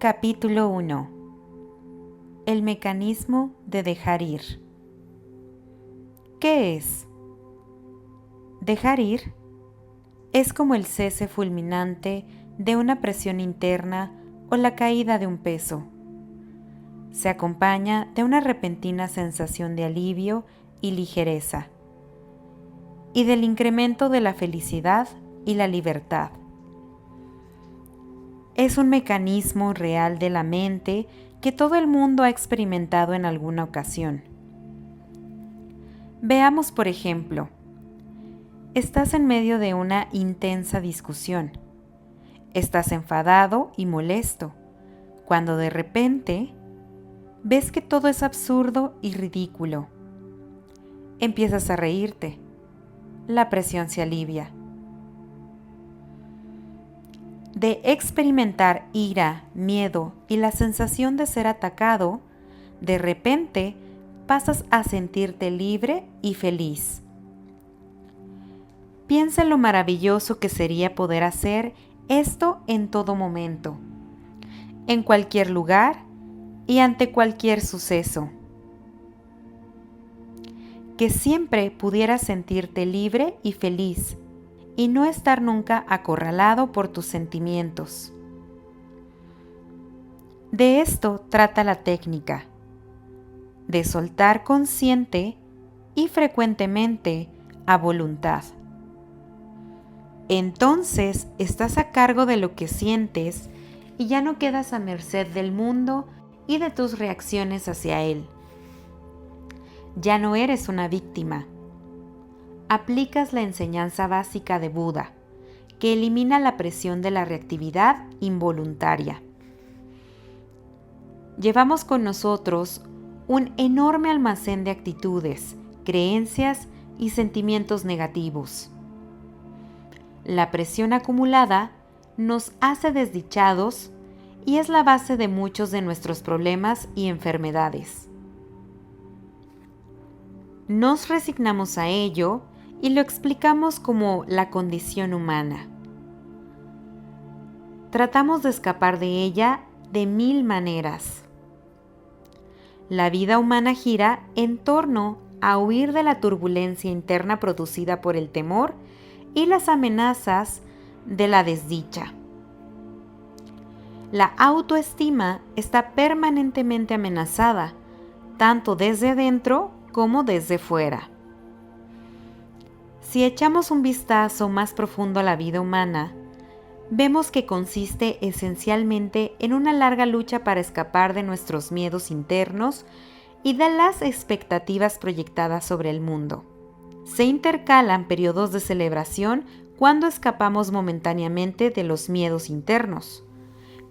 Capítulo 1. El mecanismo de dejar ir. ¿Qué es? Dejar ir es como el cese fulminante de una presión interna o la caída de un peso. Se acompaña de una repentina sensación de alivio y ligereza, y del incremento de la felicidad y la libertad. Es un mecanismo real de la mente que todo el mundo ha experimentado en alguna ocasión. Veamos, por ejemplo, estás en medio de una intensa discusión. Estás enfadado y molesto, cuando de repente ves que todo es absurdo y ridículo. Empiezas a reírte. La presión se alivia. De experimentar ira, miedo y la sensación de ser atacado, de repente pasas a sentirte libre y feliz. Piensa en lo maravilloso que sería poder hacer esto en todo momento, en cualquier lugar y ante cualquier suceso. Que siempre pudieras sentirte libre y feliz y no estar nunca acorralado por tus sentimientos. De esto trata la técnica, de soltar consciente y frecuentemente a voluntad. Entonces estás a cargo de lo que sientes y ya no quedas a merced del mundo y de tus reacciones hacia él. Ya no eres una víctima. Aplicas la enseñanza básica de Buda, que elimina la presión de la reactividad involuntaria. Llevamos con nosotros un enorme almacén de actitudes, creencias y sentimientos negativos. La presión acumulada nos hace desdichados y es la base de muchos de nuestros problemas y enfermedades. Nos resignamos a ello y lo explicamos como la condición humana. Tratamos de escapar de ella de 1000 maneras. La vida humana gira en torno a huir de la turbulencia interna producida por el temor y las amenazas de la desdicha. La autoestima está permanentemente amenazada, tanto desde dentro como desde fuera. Si echamos un vistazo más profundo a la vida humana, vemos que consiste esencialmente en una larga lucha para escapar de nuestros miedos internos y de las expectativas proyectadas sobre el mundo. Se intercalan periodos de celebración cuando escapamos momentáneamente de los miedos internos,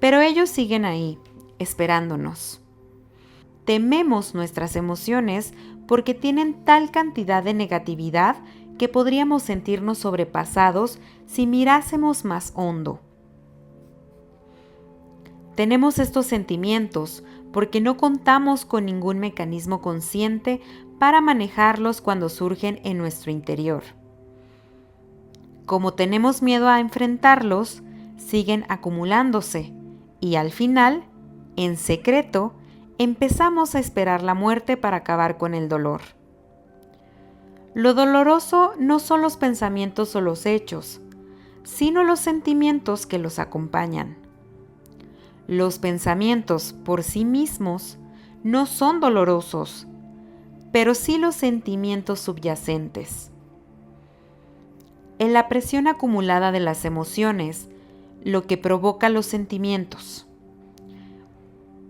pero ellos siguen ahí, esperándonos. Tememos nuestras emociones porque tienen tal cantidad de negatividad que podríamos sentirnos sobrepasados si mirásemos más hondo. Tenemos estos sentimientos porque no contamos con ningún mecanismo consciente para manejarlos cuando surgen en nuestro interior. Como tenemos miedo a enfrentarlos, siguen acumulándose y al final, en secreto, empezamos a esperar la muerte para acabar con el dolor. Lo doloroso no son los pensamientos o los hechos, sino los sentimientos que los acompañan. Los pensamientos por sí mismos no son dolorosos, pero sí los sentimientos subyacentes. En la presión acumulada de las emociones, lo que provoca los sentimientos.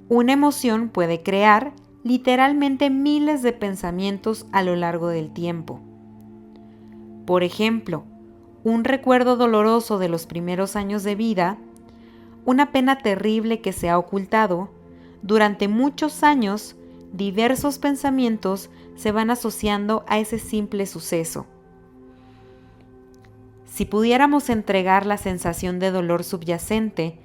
Una emoción puede crear literalmente miles de pensamientos a lo largo del tiempo. Por ejemplo, un recuerdo doloroso de los primeros años de vida, una pena terrible que se ha ocultado, durante muchos años, diversos pensamientos se van asociando a ese simple suceso. Si pudiéramos entregar la sensación de dolor subyacente,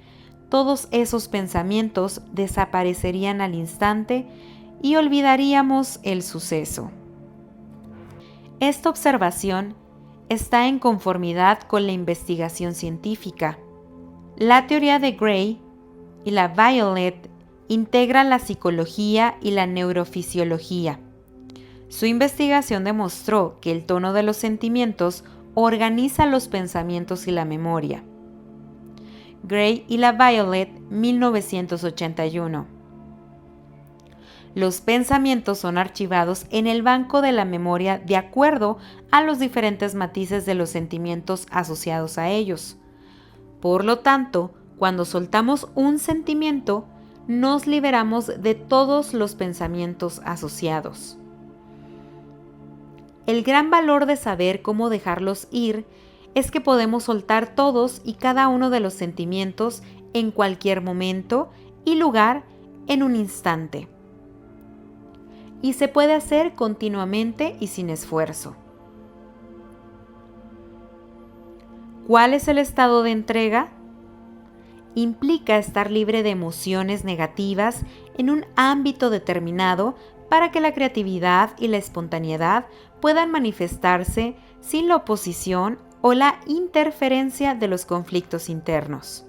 todos esos pensamientos desaparecerían al instante y olvidaríamos el suceso. Esta observación está en conformidad con la investigación científica. La teoría de Gray y la Violet integran la psicología y la neurofisiología. Su investigación demostró que el tono de los sentimientos organiza los pensamientos y la memoria. Gray y la Violet, 1981. Los pensamientos son archivados en el banco de la memoria de acuerdo a los diferentes matices de los sentimientos asociados a ellos. Por lo tanto, cuando soltamos un sentimiento, nos liberamos de todos los pensamientos asociados. El gran valor de saber cómo dejarlos ir es que podemos soltar todos y cada uno de los sentimientos en cualquier momento y lugar en un instante. Y se puede hacer continuamente y sin esfuerzo. ¿Cuál es el estado de entrega? Implica estar libre de emociones negativas en un ámbito determinado para que la creatividad y la espontaneidad puedan manifestarse sin la oposición o la interferencia de los conflictos internos.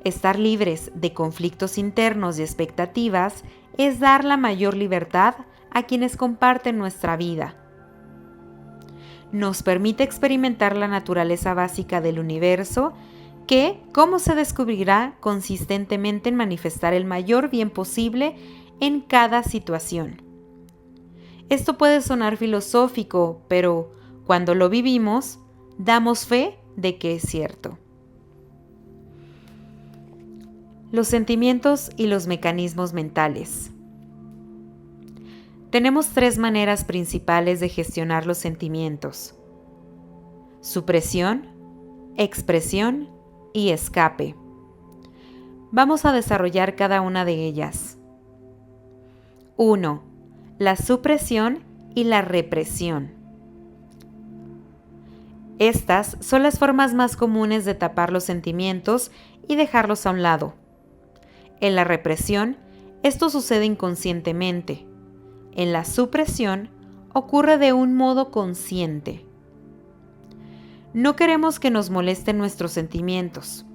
Estar libres de conflictos internos y expectativas es dar la mayor libertad a quienes comparten nuestra vida. Nos permite experimentar la naturaleza básica del universo que, como se descubrirá, consistentemente en manifestar el mayor bien posible en cada situación. Esto puede sonar filosófico, pero cuando lo vivimos, damos fe de que es cierto. Los sentimientos y los mecanismos mentales. Tenemos 3 maneras principales de gestionar los sentimientos: supresión, expresión y escape. Vamos a desarrollar cada una de ellas. 1. La supresión y la represión. Estas son las formas más comunes de tapar los sentimientos y dejarlos a un lado. En la represión, esto sucede inconscientemente. En la supresión, ocurre de un modo consciente. No queremos que nos molesten nuestros sentimientos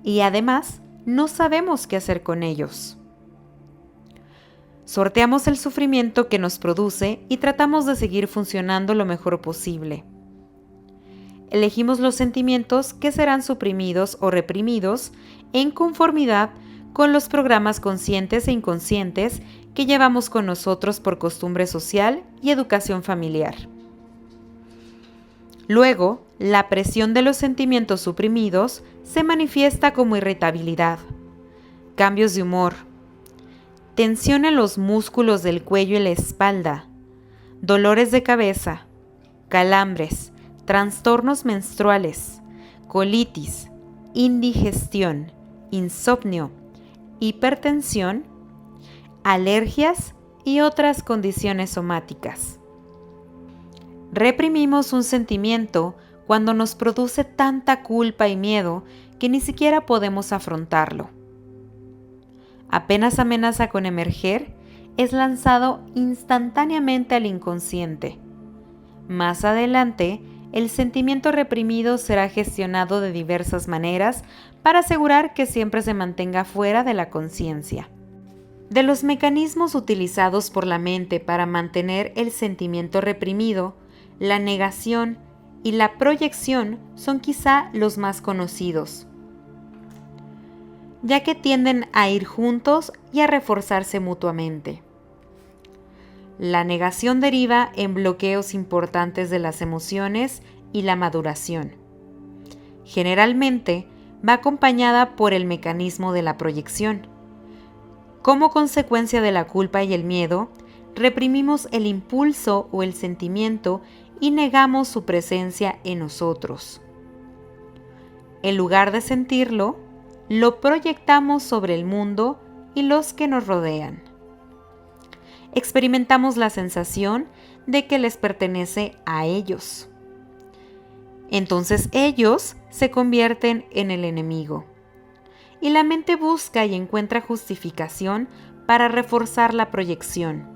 y además no sabemos qué hacer con ellos. Sorteamos el sufrimiento que nos produce y tratamos de seguir funcionando lo mejor posible. Elegimos los sentimientos que serán suprimidos o reprimidos en conformidad con los programas conscientes e inconscientes que llevamos con nosotros por costumbre social y educación familiar. Luego, la presión de los sentimientos suprimidos se manifiesta como irritabilidad, cambios de humor, tensión en los músculos del cuello y la espalda, dolores de cabeza, calambres, trastornos menstruales, colitis, indigestión, insomnio, hipertensión, alergias y otras condiciones somáticas. Reprimimos un sentimiento cuando nos produce tanta culpa y miedo que ni siquiera podemos afrontarlo. Apenas amenaza con emerger, es lanzado instantáneamente al inconsciente. Más adelante, el sentimiento reprimido será gestionado de diversas maneras para asegurar que siempre se mantenga fuera de la conciencia. De los mecanismos utilizados por la mente para mantener el sentimiento reprimido, la negación y la proyección son quizá los más conocidos, ya que tienden a ir juntos y a reforzarse mutuamente. La negación deriva en bloqueos importantes de las emociones y la maduración. Generalmente va acompañada por el mecanismo de la proyección. Como consecuencia de la culpa y el miedo, reprimimos el impulso o el sentimiento y negamos su presencia en nosotros. En lugar de sentirlo, lo proyectamos sobre el mundo y los que nos rodean. Experimentamos la sensación de que les pertenece a ellos. Entonces ellos se convierten en el enemigo. Y la mente busca y encuentra justificación para reforzar la proyección.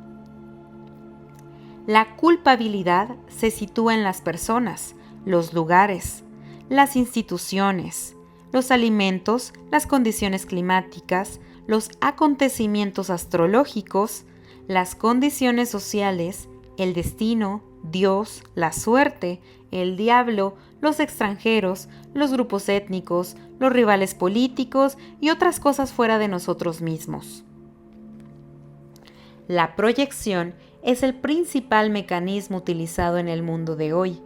La culpabilidad se sitúa en las personas, los lugares, las instituciones, los alimentos, las condiciones climáticas, los acontecimientos astrológicos, las condiciones sociales, el destino, Dios, la suerte, el diablo, los extranjeros, los grupos étnicos, los rivales políticos y otras cosas fuera de nosotros mismos. La proyección es el principal mecanismo utilizado en el mundo de hoy,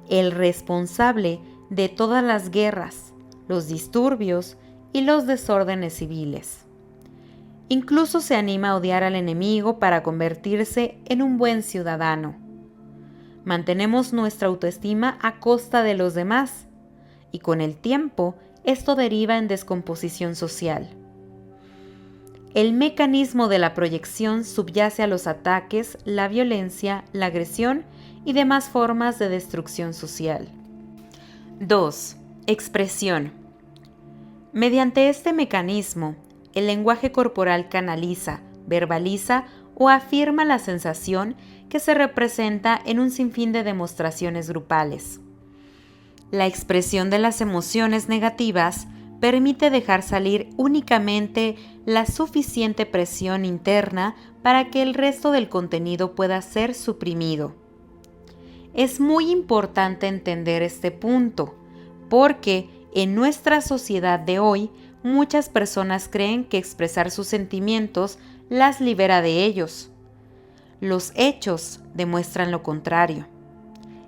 el responsable de todas las guerras, los disturbios y los desórdenes civiles. Incluso se anima a odiar al enemigo para convertirse en un buen ciudadano. Mantenemos nuestra autoestima a costa de los demás, y con el tiempo esto deriva en descomposición social. El mecanismo de la proyección subyace a los ataques, la violencia, la agresión y demás formas de destrucción social. 2. Expresión. Mediante este mecanismo, el lenguaje corporal canaliza, verbaliza o afirma la sensación que se representa en un sinfín de demostraciones grupales. La expresión de las emociones negativas permite dejar salir únicamente la suficiente presión interna para que el resto del contenido pueda ser suprimido. Es muy importante entender este punto, porque en nuestra sociedad de hoy, muchas personas creen que expresar sus sentimientos las libera de ellos. Los hechos demuestran lo contrario.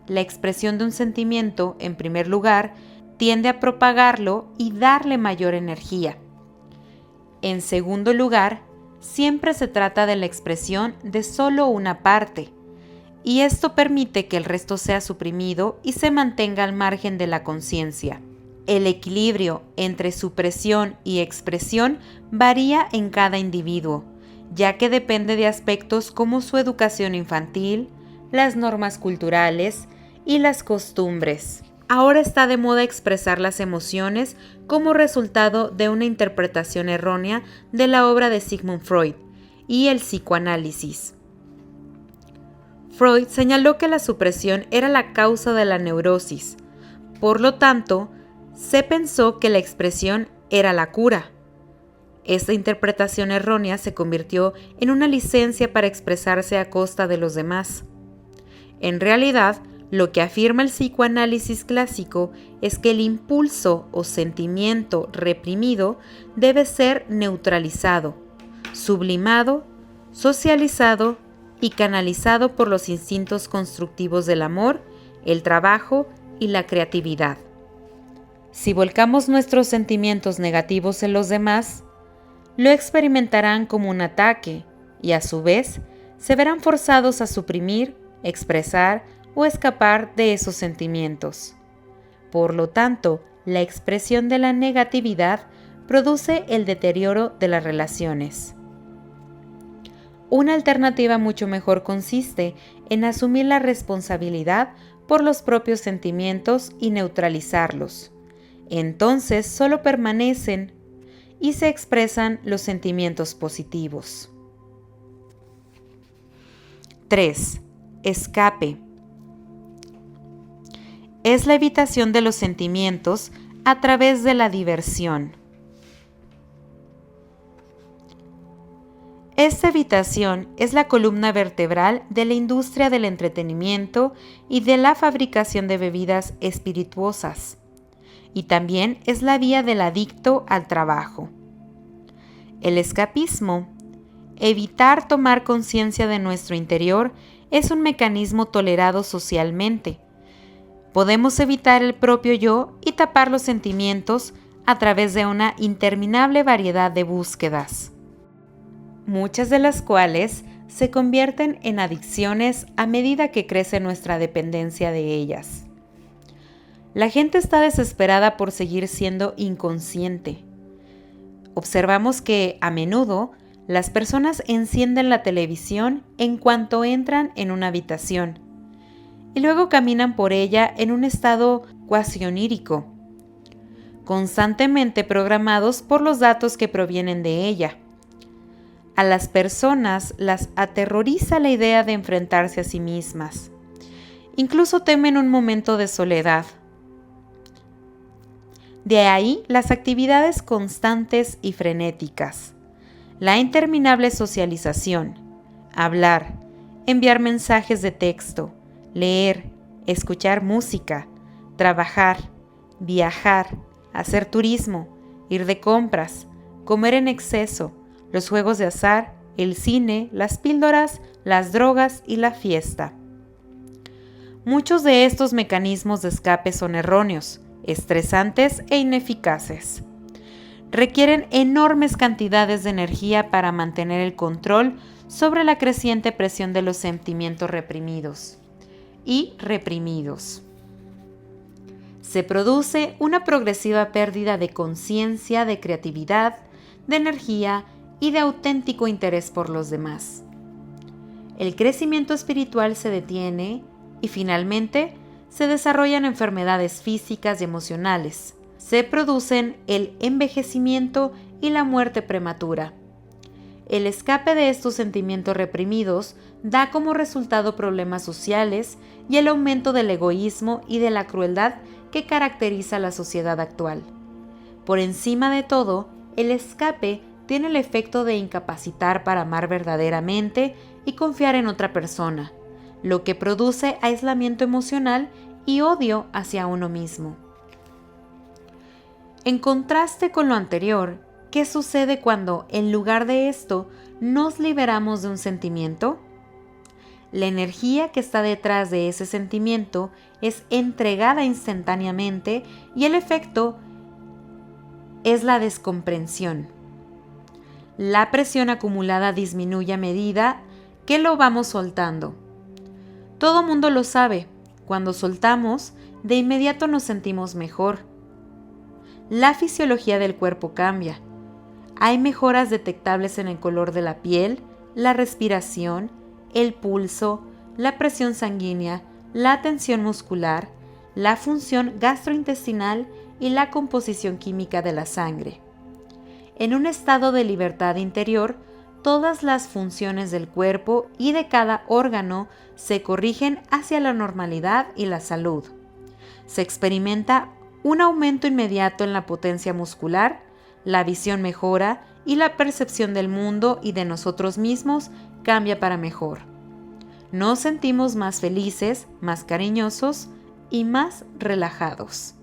La expresión de un sentimiento, en primer lugar, tiende a propagarlo y darle mayor energía. En segundo lugar, siempre se trata de la expresión de solo una parte, y esto permite que el resto sea suprimido y se mantenga al margen de la conciencia. El equilibrio entre supresión y expresión varía en cada individuo, ya que depende de aspectos como su educación infantil, las normas culturales y las costumbres. Ahora está de moda expresar las emociones como resultado de una interpretación errónea de la obra de Sigmund Freud y el psicoanálisis. Freud señaló que la supresión era la causa de la neurosis. Por lo tanto, se pensó que la expresión era la cura. Esta interpretación errónea se convirtió en una licencia para expresarse a costa de los demás. En realidad, lo que afirma el psicoanálisis clásico es que el impulso o sentimiento reprimido debe ser neutralizado, sublimado, socializado y canalizado por los instintos constructivos del amor, el trabajo y la creatividad. Si volcamos nuestros sentimientos negativos en los demás, lo experimentarán como un ataque y a su vez se verán forzados a suprimir, expresar o escapar de esos sentimientos. Por lo tanto, la expresión de la negatividad produce el deterioro de las relaciones. Una alternativa mucho mejor consiste en asumir la responsabilidad por los propios sentimientos y neutralizarlos. Entonces solo permanecen y se expresan los sentimientos positivos. 3. Escape. Es la evitación de los sentimientos a través de la diversión. Esta evitación es la columna vertebral de la industria del entretenimiento y de la fabricación de bebidas espirituosas, y también es la vía del adicto al trabajo. El escapismo, evitar tomar conciencia de nuestro interior, es un mecanismo tolerado socialmente. Podemos evitar el propio yo y tapar los sentimientos a través de una interminable variedad de búsquedas, muchas de las cuales se convierten en adicciones a medida que crece nuestra dependencia de ellas. La gente está desesperada por seguir siendo inconsciente. Observamos que, a menudo, las personas encienden la televisión en cuanto entran en una habitación y luego caminan por ella en un estado cuasi onírico, constantemente programados por los datos que provienen de ella. A las personas las aterroriza la idea de enfrentarse a sí mismas. Incluso temen un momento de soledad. De ahí las actividades constantes y frenéticas, la interminable socialización, hablar, enviar mensajes de texto, leer, escuchar música, trabajar, viajar, hacer turismo, ir de compras, comer en exceso, los juegos de azar, el cine, las píldoras, las drogas y la fiesta. Muchos de estos mecanismos de escape son erróneos, estresantes e ineficaces. Requieren enormes cantidades de energía para mantener el control sobre la creciente presión de los sentimientos reprimidos y reprimidos. Se produce una progresiva pérdida de conciencia, de creatividad, de energía y de auténtico interés por los demás. El crecimiento espiritual se detiene y finalmente se desarrollan enfermedades físicas y emocionales. Se producen el envejecimiento y la muerte prematura. El escape de estos sentimientos reprimidos da como resultado problemas sociales y el aumento del egoísmo y de la crueldad que caracteriza a la sociedad actual. Por encima de todo, el escape tiene el efecto de incapacitar para amar verdaderamente y confiar en otra persona, lo que produce aislamiento emocional y odio hacia uno mismo. En contraste con lo anterior, ¿qué sucede cuando, en lugar de esto, nos liberamos de un sentimiento? La energía que está detrás de ese sentimiento es entregada instantáneamente y el efecto es la descomprensión. La presión acumulada disminuye a medida que lo vamos soltando. Todo mundo lo sabe. Cuando soltamos, de inmediato nos sentimos mejor. La fisiología del cuerpo cambia. Hay mejoras detectables en el color de la piel, la respiración, el pulso, la presión sanguínea, la tensión muscular, la función gastrointestinal y la composición química de la sangre. En un estado de libertad interior, todas las funciones del cuerpo y de cada órgano se corrigen hacia la normalidad y la salud. Se experimenta un aumento inmediato en la potencia muscular, la visión mejora y la percepción del mundo y de nosotros mismos cambia para mejor. Nos sentimos más felices, más cariñosos y más relajados.